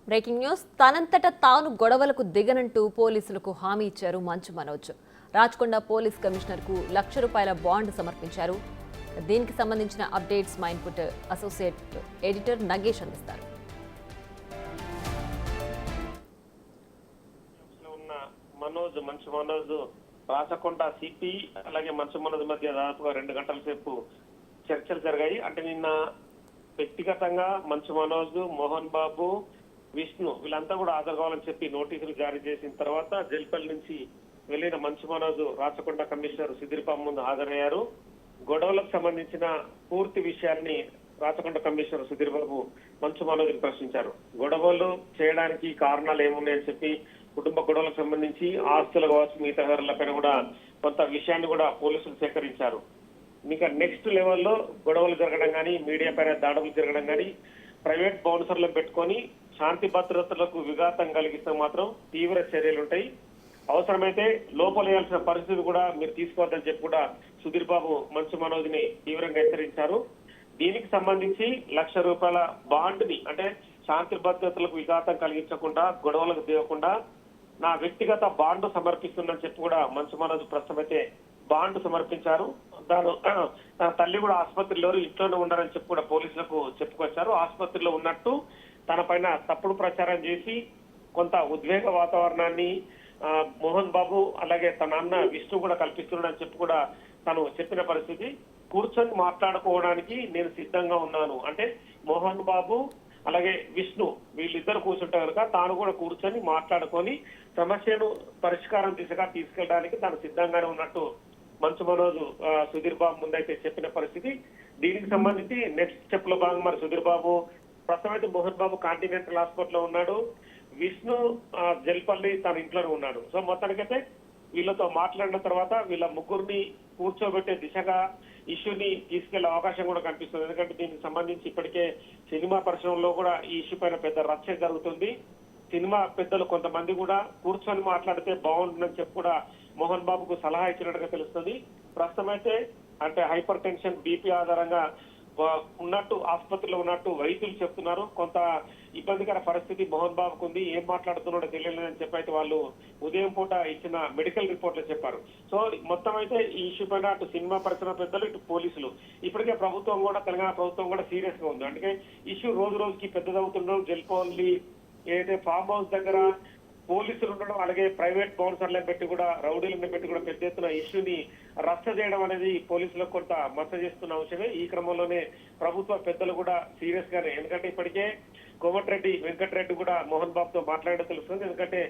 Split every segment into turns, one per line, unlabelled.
Breaking news. తనంతట తాను గొడవలకు దిగనంటూ పోలీసులకు హామీ ఇచ్చారు మంచు మనోజ్. రాచకొండ పోలీస్ కమిషనర్కు ₹1,00,000 బాండ్ సమర్పించారు. దీనికి సంబంధించిన అప్డేట్స్ మా ఇన్పుట్ అసోసియేట్ ఎడిటర్ నగేష్ అందిస్తారు.
మంచు మనోజ్ రాచకొండ సిపి అలాగే మంచు మనోజ్ మధ్య దాదాపుగా 2 గంటల సేపు చర్చలు జరిగాయి. అంటే నిన్న వ్యక్తిగతంగా మంచు మనోజ్, మోహన్ బాబు, విష్ణు వీళ్ళంతా కూడా హాజరు కావాలని చెప్పి నోటీసులు జారీ చేసిన తర్వాత జల్పల్లి నుంచి వెళ్లిన మంచు మనోజ్ రాచకొండ కమిషనర్ సుధీర్ బాబు ముందు హాజరయ్యారు. గొడవలకు సంబంధించిన పూర్తి విషయాన్ని రాచకొండ కమిషనర్ సుధీర్ బాబు మంచు మనోజ్ ప్రశ్నించారు. గొడవలు చేయడానికి కారణాలు ఏమున్నాయని చెప్పి కుటుంబ గొడవలకు సంబంధించి ఆస్తులు కావచ్చు మిగతా పైన కూడా కొంత విషయాన్ని కూడా పోలీసులు సేకరించారు. ఇంకా నెక్స్ట్ లెవెల్లో గొడవలు జరగడం కానీ, మీడియా పైన దాడులు జరగడం కానీ, ప్రైవేట్ బౌన్సర్లను పెట్టుకొని శాంతి భద్రతలకు విఘాతం కలిగిస్తే మాత్రం తీవ్ర చర్యలు ఉంటాయి. అవసరమైతే లోపలేయాల్సిన పరిస్థితి కూడా మీరు తీసుకోవద్దని చెప్పి కూడా సుధీర్ బాబు మంచు మనోజ్ ని తీవ్రంగా హెచ్చరించారు. దీనికి సంబంధించి ₹1,00,000 బాండ్ ని, అంటే శాంతి భద్రతలకు విఘాతం కలిగించకుండా, గొడవలకు దిగకుండా నా వ్యక్తిగత బాండ్ సమర్పిస్తుందని చెప్పి కూడా మంచు మనోజ్ ప్రస్తుతం అయితే బాండ్ సమర్పించారు. తన తల్లి కూడా ఆసుపత్రిలో ఇంట్లోనే ఉన్నారని చెప్పి కూడా పోలీసులకు చెప్పుకొచ్చారు. ఆసుపత్రిలో ఉన్నట్టు తన పైన తప్పుడు ప్రచారం చేసి కొంత ఉద్వేగ వాతావరణాన్ని మోహన్ బాబు అలాగే తన అన్న విష్ణు కూడా కల్పిస్తున్నాడని చెప్పి కూడా తను చెప్పిన పరిస్థితి. కూర్చొని మాట్లాడుకోవడానికి నేను సిద్ధంగా ఉన్నాను, అంటే మోహన్ బాబు అలాగే విష్ణు వీళ్ళిద్దరు కూర్చుంటే కనుక తాను కూడా కూర్చొని మాట్లాడుకొని సమస్యను పరిష్కారం దిశగా తీసుకెళ్ళడానికి తాను సిద్ధంగానే ఉన్నట్టు మంచు మనోజ్ సుధీర్ బాబు ముందైతే చెప్పిన పరిస్థితి. దీనికి సంబంధించి నెక్స్ట్ స్టెప్ లో భాగంగా మరి సుధీర్ బాబు ప్రస్తుతం అయితే మోహన్ బాబు కాంటినెంటల్ హాస్పిటల్లో ఉన్నాడు, విష్ణు జల్పల్లి తన ఇంట్లోనే ఉన్నాడు. సో మొత్తానికైతే వీళ్ళతో మాట్లాడిన తర్వాత వీళ్ళ ముగ్గురిని కూర్చోబెట్టే దిశగా ఇష్యూని తీసుకెళ్లే అవకాశం కూడా కనిపిస్తుంది. ఎందుకంటే దీనికి సంబంధించి ఇప్పటికే సినిమా పరిశ్రమలో కూడా ఈ ఇష్యూ పైన పెద్ద రచ్చ జరుగుతుంది. సినిమా పెద్దలు కొంతమంది కూడా కూర్చొని మాట్లాడితే బాగుంటుందని చెప్పి కూడా మోహన్ బాబుకు సలహా ఇచ్చినట్టుగా తెలుస్తుంది. ప్రస్తుతం అయితే అంటే హైపర్ టెన్షన్, బీపీ ఆధారంగా ఉన్నట్టు ఆసుపత్రిలో ఉన్నట్టు వైద్యులు చెప్తున్నారు. కొంత ఇబ్బందికర పరిస్థితి మోహన్ బాబుకు ఉంది, ఏం మాట్లాడుతున్నాడో తెలియలేదని చెప్పి అయితే వాళ్ళు ఉదయం పూట ఇచ్చిన మెడికల్ రిపోర్ట్ లో చెప్పారు. సో మొత్తం అయితే ఈ ఇష్యూ పైన అటు సినిమా పరిశ్రమ పెద్దలు, ఇటు పోలీసులు, ఇప్పటికే ప్రభుత్వం కూడా, తెలంగాణ ప్రభుత్వం కూడా సీరియస్ గా ఉంది. అందుకే ఇష్యూ రోజు రోజుకి పెద్దదవుతుండడం, జల్పల్లి ఏదైతే ఫామ్ హౌస్ దగ్గర పోలీసులు ఉండడం, అలాగే ప్రైవేట్ బౌన్సర్లను పెట్టి కూడా, రౌడీలను పెట్టి కూడా పెద్ద ఎత్తున ఇష్యూని రచ్చ చేయడం అనేది పోలీసులకు కొంత మచ్చ చేస్తున్న అంశమే. ఈ క్రమంలోనే ప్రభుత్వ పెద్దలు కూడా సీరియస్ గానే, ఎందుకంటే ఇప్పటికే కోమటిరెడ్డి వెంకటరెడ్డి కూడా మోహన్ బాబుతో మాట్లాడడం తెలుస్తుంది. ఎందుకంటే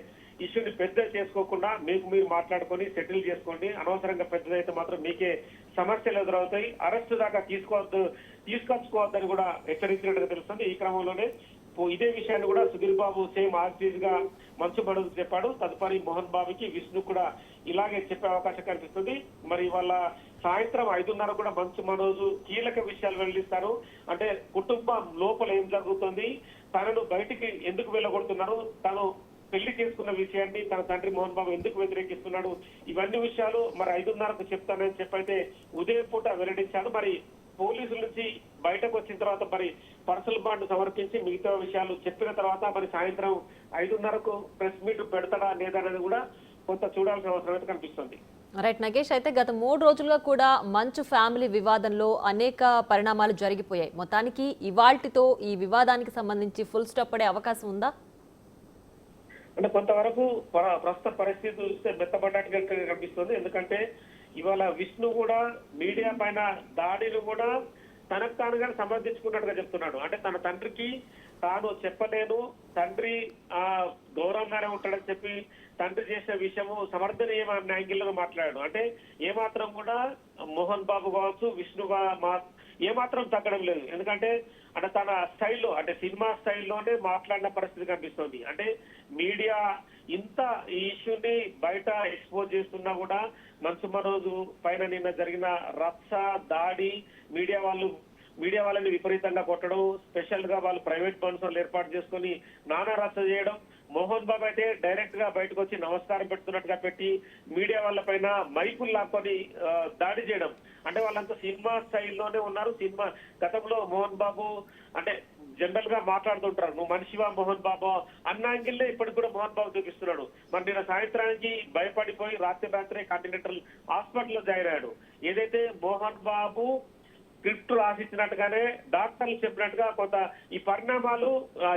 ఇష్యూని పెద్ద చేసుకోకుండా మీకు మీరు మాట్లాడుకొని సెటిల్ చేసుకోండి, అనవసరంగా పెద్దదైతే మాత్రం మీకే సమస్యలు ఎదురవుతాయి, అరెస్ట్ దాకా తీసుకొచ్చుకోవద్దని కూడా హెచ్చరించినట్టుగా తెలుస్తుంది. ఈ క్రమంలోనే ఇదే విషయాన్ని కూడా సుధీర్ బాబు సేమ్ ఆర్టీజ్ గా మంచు మనోజ్ చెప్పాడు. తదుపరి మోహన్ బాబుకి, విష్ణు కూడా ఇలాగే చెప్పే అవకాశం కనిపిస్తుంది. మరి వాళ్ళ సాయంత్రం 5:30 కూడా మంచు మనోజ్ కీలక విషయాలు వెల్లడిస్తారు. అంటే కుటుంబం లోపల ఏం జరుగుతుంది, తనను బయటికి ఎందుకు వెళ్ళగొడుతున్నారు, తను పెళ్లి చేసుకున్న విషయాన్ని తన తండ్రి మోహన్ బాబు ఎందుకు వ్యతిరేకిస్తున్నాడు, ఇవన్నీ విషయాలు మరి 5:30కు చెప్తానని చెప్పైతే ఉదయం పూట వెల్లడించాడు. మరి పోలీసుల నుంచి బయటకు వచ్చిన తర్వాత మరి పర్సనల్ బాండ్ సమర్పించి మిగతా విషయాలు చెప్పిన తర్వాత మరి సాయంత్రం 5:30కు ప్రెస్ మీట్ పెడతాడా లేదా అనేది కూడా కొంత చూడాల్సిన అవసరం అయితే కనిపిస్తుంది.
రైట్ నగేష్, అయితే గత 3 రోజులుగా కూడా మంచు ఫ్యామిలీ వివాదంలో అనేక పరిణామాలు జరిగిపోయాయి. మొత్తానికి ఇవాల్టితో ఈ వివాదానికి సంబంధించి ఫుల్ స్టాప్ పడే అవకాశం ఉందా?
అంటే కొంతవరకు ప్రస్తుత పరిస్థితి చూస్తే మెత్తబడ్డట్టుగా కనిపిస్తుంది. ఎందుకంటే ఇవాళ విష్ణు కూడా మీడియా పైన దాడిని కూడా తనకు తానుగా సమర్థించుకున్నట్టుగా చెప్తున్నాడు. అంటే తన తండ్రికి తాను చెప్పలేను, తండ్రి గౌరవంగానే ఉంటాడని చెప్పి తండ్రి చేసిన విషయము సమర్థనీయమైన యాంగిల్లో మాట్లాడాడు. అంటే ఏమాత్రం కూడా మోహన్ బాబు కావచ్చు, విష్ణుగా ఏమాత్రం తగ్గడం లేదు. ఎందుకంటే అంటే తన స్టైల్లో, అంటే సినిమా స్టైల్లోనే మాట్లాడిన పరిస్థితి కనిపిస్తుంది. అంటే మీడియా ఇంత ఈ ఇష్యూని బయట ఎక్స్పోజ్ చేస్తున్నా కూడా మంచు మనోజ్ పైన నిన్న జరిగిన రచ్చ, దాడి, మీడియా వాళ్ళని విపరీతంగా కొట్టడం, స్పెషల్ గా వాళ్ళు ప్రైవేట్ బౌన్సర్లు ఏర్పాటు చేసుకొని నానా రచ్చ చేయడం, మోహన్ బాబు అయితే డైరెక్ట్ గా బయటకు వచ్చి నమస్కారం పెడుతున్నట్టుగా పెట్టి మీడియా వాళ్ళ పైన మైకులు లాక్కొని దాడి చేయడం. అంటే వాళ్ళంతా సినిమా స్టైల్లోనే ఉన్నారు. సినిమా గతంలో మోహన్ బాబు అంటే జనరల్ గా మాట్లాడుతుంటారు, నువ్వు మనిషివా మోహన్ బాబు అన్న యాంగిల్ ఇప్పటికి కూడా మోహన్ బాబు చూపిస్తున్నాడు. మరి నిన్న సాయంత్రానికి భయపడిపోయి రాత్రే కాంటినెంటల్ హాస్పిటల్లో జాయిన్ అయ్యాడు. ఏదైతే మోహన్ బాబు స్క్రిప్ట్ రాసిచ్చినట్టుగానే డాక్టర్లు చెప్పినట్టుగా కొంత ఈ పరిణామాలు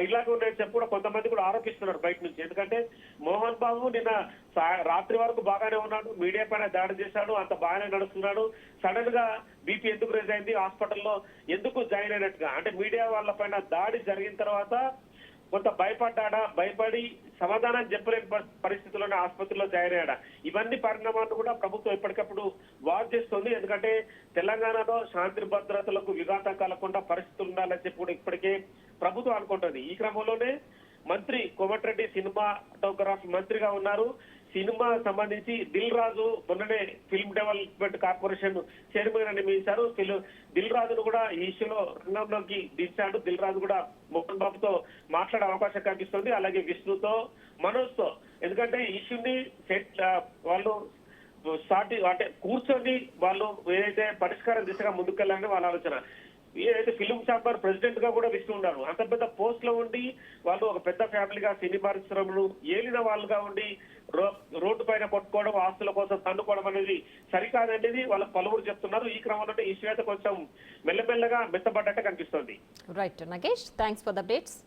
ఇలాగే ఉన్నాయని చెప్పి కూడా కొంతమంది కూడా ఆరోపిస్తున్నారు బయట నుంచి. ఎందుకంటే మోహన్ బాబు నిన్న రాత్రి వరకు బాగానే ఉన్నాడు, మీడియా పైన దాడి చేశాడు, అంత బాగానే నడుస్తున్నాడు. సడన్ గా బీపీ ఎందుకు రేజ్ అయింది, హాస్పిటల్లో ఎందుకు జాయిన్ అయినట్టుగా అంటే మీడియా వాళ్ళ పైన దాడి జరిగిన తర్వాత కొంత భయపడి సమాధానం చెప్పలేని పరిస్థితుల్లోనే ఆసుపత్రిలో జాయిన్ అయ్యాడా. ఇవన్నీ పరిణామాలను కూడా ప్రభుత్వం ఎప్పటికప్పుడు వాచ్ చేస్తుంది. ఎందుకంటే తెలంగాణలో శాంతి భద్రతలకు విఘాతం కలగకుండా పరిస్థితులు ఉండాలని చెప్పి కూడా ఇప్పటికే ప్రభుత్వం అనుకుంటుంది. ఈ క్రమంలోనే మంత్రి కోమటిరెడ్డి సినిమాటోగ్రఫీ మంత్రిగా ఉన్నారు. సినిమా సంబంధించి దిల్ రాజు మొన్ననే ఫిల్మ్ డెవలప్మెంట్ కార్పొరేషన్ చైర్మన్ అని నియమించారు. దిల్ రాజును కూడా ఈ ఇష్యూలో రంగంలోకి దించాడు. దిల్ రాజు కూడా మోహన్ బాబుతో మాట్లాడే అవకాశం కనిపిస్తుంది, అలాగే విష్ణుతో, మనోజ్తో. ఎందుకంటే ఈ ఇష్యూని వాళ్ళు అంటే కూర్చొని వాళ్ళు ఏదైతే పరిష్కారం దిశగా ముందుకెళ్లాలని వాళ్ళ ఆలోచన. ఏదైతే ఫిల్మ్ ఛాంబర్ ప్రెసిడెంట్ గా కూడా విష్ణు ఉన్నారు. అంత పెద్ద పోస్ట్ లో ఉండి వాళ్ళు ఒక పెద్ద ఫ్యామిలీగా సినీ పరిశ్రమలు ఏలిన వాళ్ళుగా ఉండి రోడ్డు పైన కొట్టుకోవడం, ఆస్తుల కోసం తన్నుకోవడం అనేది సరికాదనేది వాళ్ళ పలువురు చెప్తున్నారు. ఈ క్రమంలో ఈ ఇష్యూ అయితే కొంచెం మెల్లమెల్లగా మెత్తబడ్డట్టు కనిపిస్తుంది.
Right Nagesh, thanks for the updates.